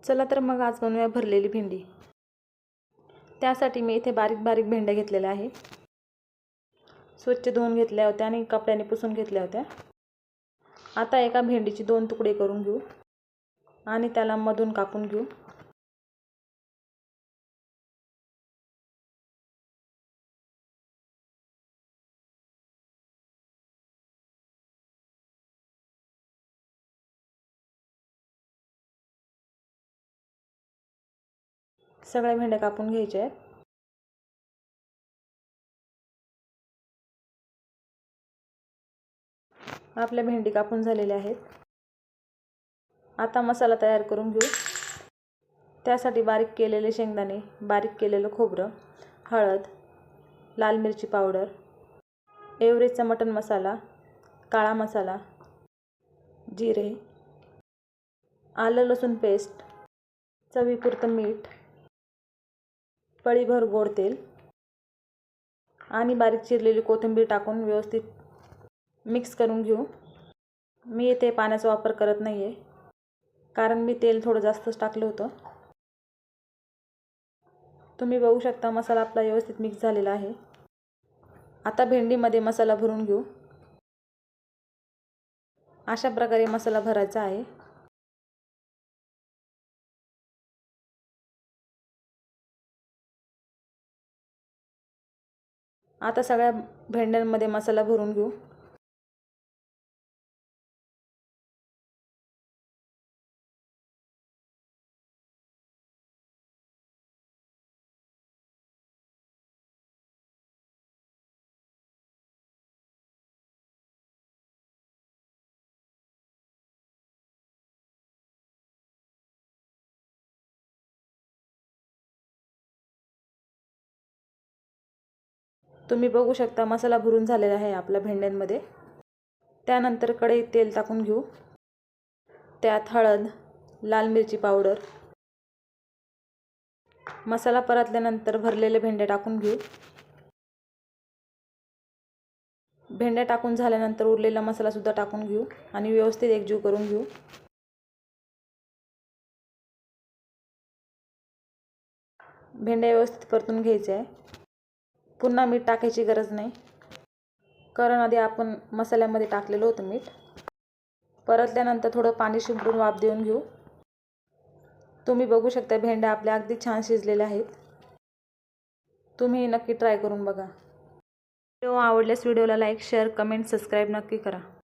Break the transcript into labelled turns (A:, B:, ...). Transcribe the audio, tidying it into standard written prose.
A: चला तर मग आज बनवूया भरलेली भेंडी। त्यासाठी मी इथे बारीक बारीक भेंड्या घेतलेल्या आहे। स्वच्छ धुवून घेतल्या होत्या आणि कपड्याने पुसून घेतल्या होत्या। आता एका भेंडीचे 2 तुकडे करून घेऊ आणि त्याला मधून कापून घेऊ। सगळ्या भेंड्या कापून घ्यायच्या आहेत। आपल्या भेंडी कापून झालेल्या आहेत। आता मसाला तयार करून घेऊ। त्यासाठी बारीक केलेले शेंगदाणे, बारीक केलेलं खोबरं, हळद, लाल मिरची पावडर, एव्हरेस्टचा मटन मसाला, काळा मसाला, जिरे, आलं लसूण पेस्ट, चवीपुरतं मीठ, पळीभर गोड तेल आणि बारीक चिरलेली कोथिंबीर टाकून व्यवस्थित मिक्स करून घेऊ। मी इथे पाण्याचा वापर करत नाही आहे, कारण मी तेल थोडं जास्तच टाकलं होतं। तुम्ही बघू शकता मसाला आपला व्यवस्थित मिक्स झालेला आहे। आता भेंडीमध्ये मसाला भरून घेऊ। अशा प्रकारे मसाला भरायचा आहे। आता सगळ्या भेंड्यांमध्ये मसाला भरून घेऊ। तुम्ही बघू शकता मसाला भरून झालेला आहे आपल्या भेंड्यांमध्ये। त्यानंतर कढईत तेल टाकून घेऊ। त्यात हळद, लाल मिरची पावडर, मसाला परतल्यानंतर भरलेले भेंडे टाकून घेऊ। भेंड्या टाकून झाल्यानंतर उरलेला मसाला सुद्धा टाकून घेऊ आणि व्यवस्थित एकजीव करून घेऊ। भेंड्या व्यवस्थित परतून घ्यायचे आहे। पुन्हा मीठ टाकायची गरज नाही, कारण आधी आपण मसाल्यामध्ये टाकलेलं होतं मीठ। परतल्यानंतर थोडं पाणी शिंपडून वाफ देऊन घेऊ। तुम्ही बघू शकता भेंड्या आपल्या अगदी छान शिजलेल्या आहेत। तुम्ही नक्की ट्राय करून बघा। व्हिडिओ आवडल्यास व्हिडिओला लाईक, शेअर, कमेंट, सबस्क्राईब नक्की करा।